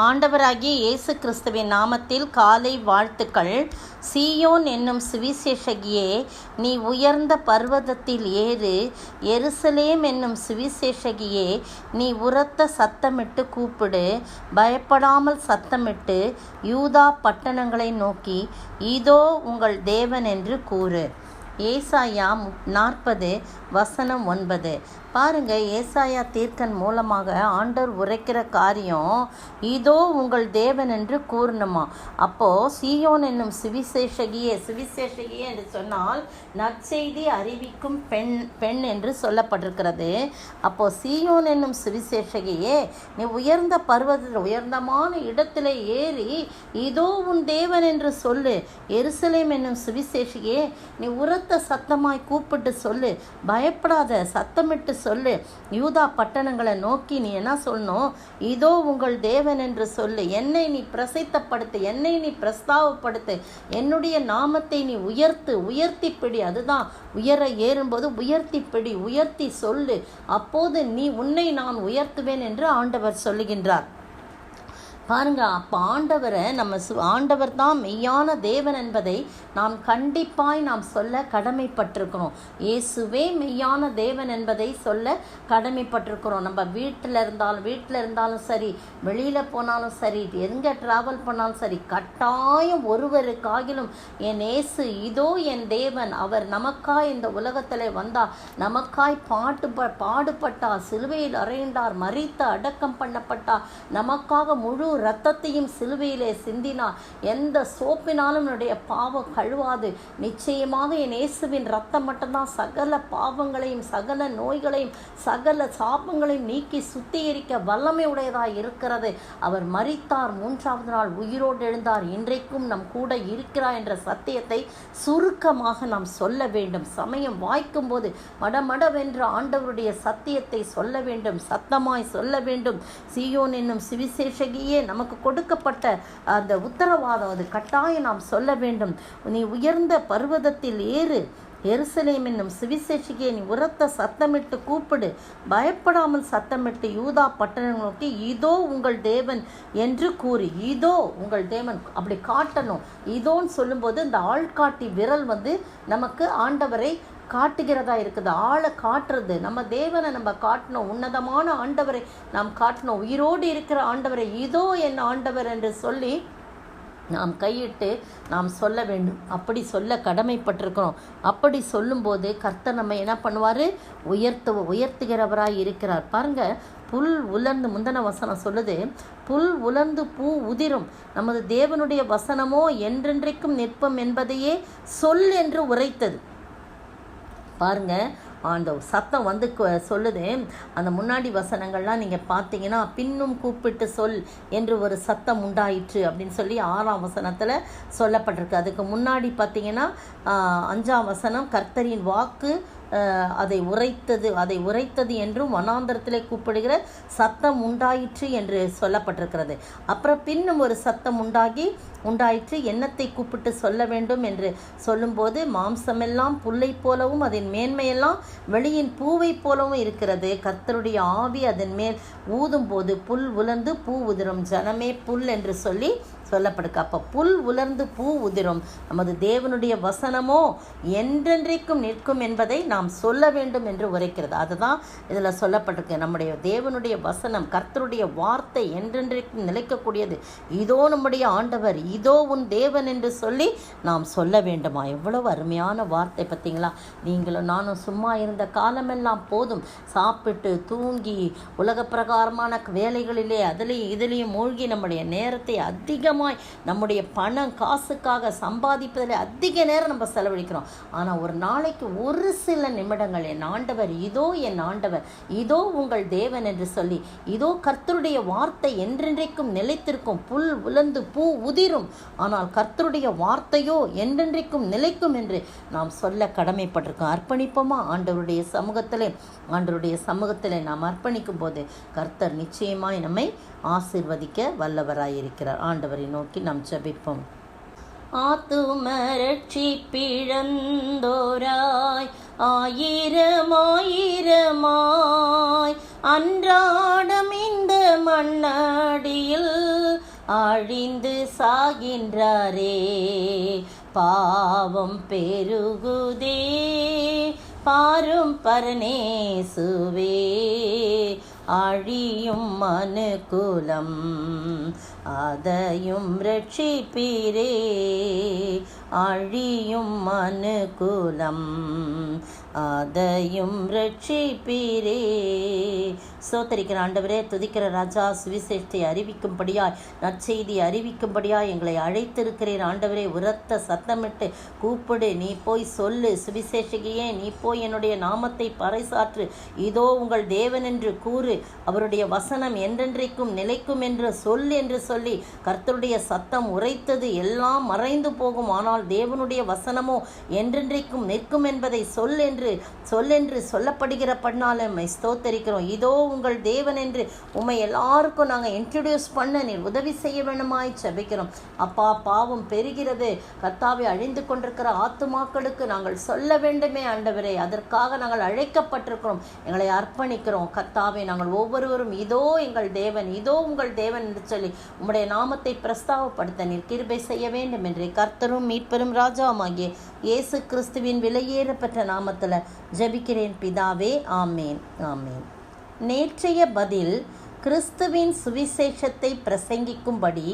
ஆண்டவராகிய இயேசு கிறிஸ்துவின் நாமத்தில் காலை வாழ்த்துக்கள். சீயோன் என்னும் சுவிசேஷகியே, நீ உயர்ந்த பர்வதத்தில் ஏறு. எருசலேம் என்னும் சுவிசேஷகியே, நீ உரத்த சத்தமிட்டு கூப்பிடு. பயப்படாமல் சத்தமிட்டு யூதா பட்டணங்களை நோக்கி, இதோ உங்கள் தேவன் என்று கூறு. ஏசாயா 40:9. பாருங்க, ஏசாயா தீர்க்கன் மூலமாக ஆண்டவர் உரைக்கிற காரியம் இதோ உங்கள் தேவன் என்று கூறணுமா. அப்போ சீயோன் என்னும் சுவிசேஷகியே என்று சொன்னால் நற்செய்தி அறிவிக்கும் பெண் என்று சொல்லப்பட்டிருக்கிறது. அப்போ சீயோன் என்னும் சுவிசேஷகியே, நீ உயர்ந்த பர்வதத்தில் உயர்ந்தமான இடத்திலே ஏறி இதோ உன் தேவன் என்று சொல்லு. எருசலேம் என்னும் சுவிசேஷகியே, நீ உரத்த சத்தமாய் கூப்பிட்டு சொல்லு. பயப்படாத, சத்தமிட்டு சொல்லு. யூதா பட்டணங்களை நோக்கி நீ என்ன சொல்லணும்? இதோ உங்கள் தேவன் என்று சொல்லு. என்னை நீ பிரசித்தப்படுத்து, என்னை நீ பிரஸ்தாவப்படுத்து, என்னுடைய நாமத்தை நீ உயர்த்தி பிடி. அதுதான் உயர ஏறும்போது உயர்த்தி பிடி, உயர்த்தி சொல்லு. அப்போது உன்னை நான் உயர்த்துவேன் என்று ஆண்டவர் சொல்லுகின்றார். பாருங்க, அப்போ ஆண்டவர் தான் மெய்யான தேவன் என்பதை நாம் கண்டிப்பாய் சொல்ல கடமைப்பட்டிருக்கிறோம். இயேசுவே மெய்யான தேவன் என்பதை சொல்ல கடமைப்பட்டிருக்கிறோம். நம்ம வீட்டில் இருந்தாலும் சரி, வெளியில் போனாலும் சரி, எங்கே ட்ராவல் பண்ணாலும் சரி, கட்டாயம் ஒருவருக்காகிலும் என் இயேசு இதோ என் தேவன், அவர் நமக்காய் இந்த உலகத்தில் வந்தார், நமக்காய் பாடுபட்டார், சிலுவையில் அறைந்தார், மரித்து அடக்கம் பண்ணப்பட்டார், நமக்காக முழு இரத்தத்தையும் சிலுவையிலே சிந்தினார். எந்த சோப்பினாலும் என்னுடைய பாவம் கழுவாது. நிச்சயமாக என் இயேசுவின் இரத்தம் மட்டும்தான் சகல பாவங்களையும், சகல நோய்களையும், சகல சாபங்களையும் நீக்கி சுத்திகரிக்க வல்லமை உடையதாய் இருக்கிறது. அவர் மரித்தார், 3ஆவது நாள் உயிரோடு எழுந்தார், இன்றைக்கும் நம் கூட இருக்கிறார் என்ற சத்தியத்தை சுருக்கமாக நாம் சொல்ல வேண்டும். சமயம் வாய்க்கும் போது மடமடவென்ற ஆண்டவருடைய சத்தியத்தை சொல்ல வேண்டும், சத்தமாய் சொல்ல வேண்டும். சீயோன் என்னும் சுவிசேஷகியே, நமக்கு கொடுக்கப்பட்ட அந்த உத்தரவாதம் அது கட்டாயம் நாம் சொல்ல வேண்டும். நீ உயர்ந்த பர்வதத்தில் ஏறு. எருசலேம் என்னும் சுவிசேஷகியே, நீ உரத்த சத்தமிட்டு கூப்பிடு. பயப்படாமல் சத்தமிட்டு யூதா பட்டணங்களை நோக்கி, இதோ உங்கள் தேவன் என்று கூறி. இதோ உங்கள் தேவன் அப்படி காட்டணும். இதோன்னு சொல்லும்போது இந்த ஆள்காட்டி விரல் நமக்கு ஆண்டவரை காட்டுகிறதா இருக்குது. ஆளை காட்டுறது, நம்ம தேவனை நம்ம காட்டணும். உன்னதமான ஆண்டவரை நாம் காட்டணும். உயிரோடு இருக்கிற ஆண்டவரை இதோ என் ஆண்டவர் என்று சொல்லி நாம் கையிட்டு நாம் சொல்ல வேண்டும். அப்படி சொல்ல கடமைப்பட்டிருக்கிறோம். அப்படி சொல்லும்போது கர்த்தர் நம்ம என்ன பண்ணுவார்? உயர்த்துகிறவராய் இருக்கிறார். பாருங்க, புல் உலர்ந்து, முந்தின வசனம் சொல்லுது, புல் உலர்ந்து பூ உதிரும், நமது தேவனுடைய வசனமோ என்றென்றைக்கும் நிற்பம் என்பதையே சொல் என்று உரைத்தது. பாருங்க, அந்த சத்தம் சொல்லுது. அந்த முன்னாடி வசனங்கள்லாம் நீங்கள் பார்த்தீங்கன்னா, பின்னும் கூப்பிட்டு சொல் என்று ஒரு சத்தம் உண்டாயிற்று அப்படின்னு சொல்லி 6ஆம் வசனத்தில் சொல்லப்பட்டிருக்கு. அதுக்கு முன்னாடி பார்த்தீங்கன்னா 5ஆம் வசனம், கர்த்தரின் வாக்கு அதை உரைத்தது என்றும் வனாந்தரத்திலே கூப்பிடுகிற சத்தம் உண்டாயிற்று என்று சொல்லப்பட்டிருக்கிறது. அப்புறம் பின்னும் ஒரு சத்தம் உண்டாயிற்று, எண்ணத்தை கூப்பிட்டு சொல்ல வேண்டும் என்று சொல்லும்போது, மாம்சமெல்லாம் புல்லை போலவும் அதன் மேன்மையெல்லாம் வெளியின் பூவை போலவும் இருக்கிறது. கர்த்தருடைய ஆவி அதன் மேல் ஊதும் போது புல் உலர்ந்து பூ உதிரும், ஜனமே புல் என்று சொல்லி சொல்லப்படுக்கு. அப்போ புல் உலர்ந்து பூ உதிரும், நமது தேவனுடைய வசனமோ என்றென்றைக்கும் நிற்கும் என்பதை நாம் சொல்ல வேண்டும் என்று உரைக்கிறது. அதுதான் இதில் சொல்லப்பட்டிருக்கு. நம்முடைய தேவனுடைய வசனம், கர்த்தருடைய வார்த்தை என்றென்றைக்கும் நிலைக்கக்கூடியது. இதோ நம்முடைய ஆண்டவர், இதோ உன் தேவன் என்று சொல்லி நாம் சொல்ல வேண்டுமா? எவ்வளவு அருமையான வார்த்தை பார்த்தீங்களா? நீங்களும் நானும் சும்மா இருந்த காலமெல்லாம் போதும். சாப்பிட்டு தூங்கி உலக பிரகாரமான வேலைகளிலே இதுலேயும் மூழ்கி நம்முடைய நேரத்தை அதிகமாக நம்முடைய பணம் காசுக்காக சம்பாதிப்பதில் அதிக நேரம் நம்ம செலவழிக்கிறோம். ஆனால் ஒரு நாளைக்கு ஒரு சில நிமிடங்கள் என் ஆண்டவர், இதோ என் ஆண்டவர், இதோ உங்கள் தேவன் என்று சொல்லி, இதோ கர்த்தருடைய வார்த்தை என்றென்றைக்கும் நிலைத்திருக்கும், புல் உலர்ந்து பூ உதிரும், ஆனால் கர்த்தருடைய வார்த்தையோ என்றென்றைக்கும் நிலைக்கும் என்று நாம் சொல்ல கடமைப்பட்டிருக்கோம். அர்ப்பணிப்போமா? ஆண்டவருடைய சமூகத்திலே நாம் அர்ப்பணிக்கும் போது கர்த்தர் நிச்சயமாய் நம்மை ஆசீர்வதிக்க வல்லவராயிருக்கிறார். ஆண்டவரை நோக்கி நாம் ஜெபிப்போம். ஆத்தும ரட்சிப்பிழந்தோராய் ஆயிரமாய் அன்றாடம் இந்த மண்ணடியில் அழிந்து சாகின்றாரே. பாவம் பெருகுதே பாரும் பரனேசுவே, அழியும் மனுக்குலம் அதையும் ரட்சிப்பீரே. அழியும் மனுக்குலம் அதையும் ரட்சிப்பீரே. சோத்தரிக்கிற ஆண்டவரே, துதிக்கிற ராஜா, சுவிசேஷத்தை அறிவிக்கும்படியாய், நற்செய்தி அறிவிக்கும்படியாய் எங்களை அழைத்திருக்கிறீர் ஆண்டவரே. உரத்த சத்தமிட்டு கூப்பிடு, நீ போய் சொல்லு, சுவிசேஷகியே நீ போய் என்னுடைய நாமத்தை பறைசாற்று, இதோ உங்கள் தேவன் என்று கூறு, அவருடைய வசனம் என்றென்றைக்கும் நிலைக்கும் என்று சொல் என்று சொல்லி கர்த்தருடைய சத்தம் உரைத்தது எல்லாம் மறைந்து போகும், ஆனால் தேவனுடைய வசனமோ என்றென்றைக்கும் நிற்கும் என்பதை சொல் என்று சொல்லப்படுகிற பண்ணால் உம்மை ஸ்தோத்தரிக்கிறோம். இதோ உங்கள் தேவன் என்று உம்மை எல்லாருக்கும் நாங்கள் இன்ட்ரடியூஸ் பண்ண நீர் உதவி செய்ய வேணுமாய் ஜெபிக்கிறோம். அப்பா, பாவம் பெறுகிறது கர்த்தாவே, அழிந்து கொண்டிருக்கிற ஆத்துமாக்களுக்கு நாங்கள் சொல்ல வேண்டுமே ஆண்டவரே, அதற்காக நாங்கள் அழைக்கப்பட்டிருக்கிறோம், எங்களை அர்ப்பணிக்கிறோம் கர்த்தாவே. நாங்கள் ஒவ்வொருவரும் இதோ எங்கள் தேவன், இதோ உங்கள் தேவன் என்று சொல்லி உம்முடைய நாமத்தை பிரஸ்தாவப்படுத்த நீர் கிருபை செய்ய வேண்டும் என்று கர்த்தரும் மீட்பெரும் ராஜாவாகிய இயேசு கிறிஸ்துவின் விலையேறப்பட்ட நாமத்தில் ஜெபிக்கிறேன் பிதாவே, ஆமேன் ஆமேன். நேற்றைய பதில், கிறிஸ்துவின் சுவிசேஷத்தை பிரசங்கிக்கும்படி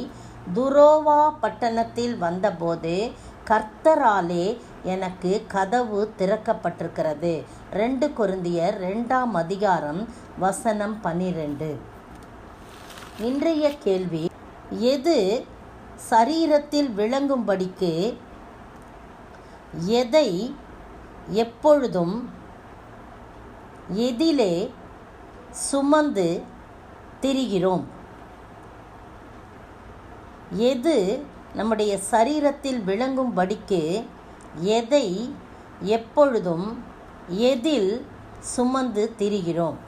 துரோவா பட்டணத்தில் வந்தபோது கர்த்தராலே எனக்கு கதவு திறக்கப்பட்டிருக்கிறது. 2 கொரிந்தியர் 2ஆம் அதிகாரம் வசனம் 12. இன்றைய கேள்வி, எது சரீரத்தில் விளங்கும்படிக்கு எதை எப்பொழுதும் எதிலே சுமந்து திரிகிறோம்? எது நம்முடைய சரீரத்தில் விளங்கும்படிக்கு எதை எப்பொழுதும் எதில் சுமந்து திரிகிறோம்?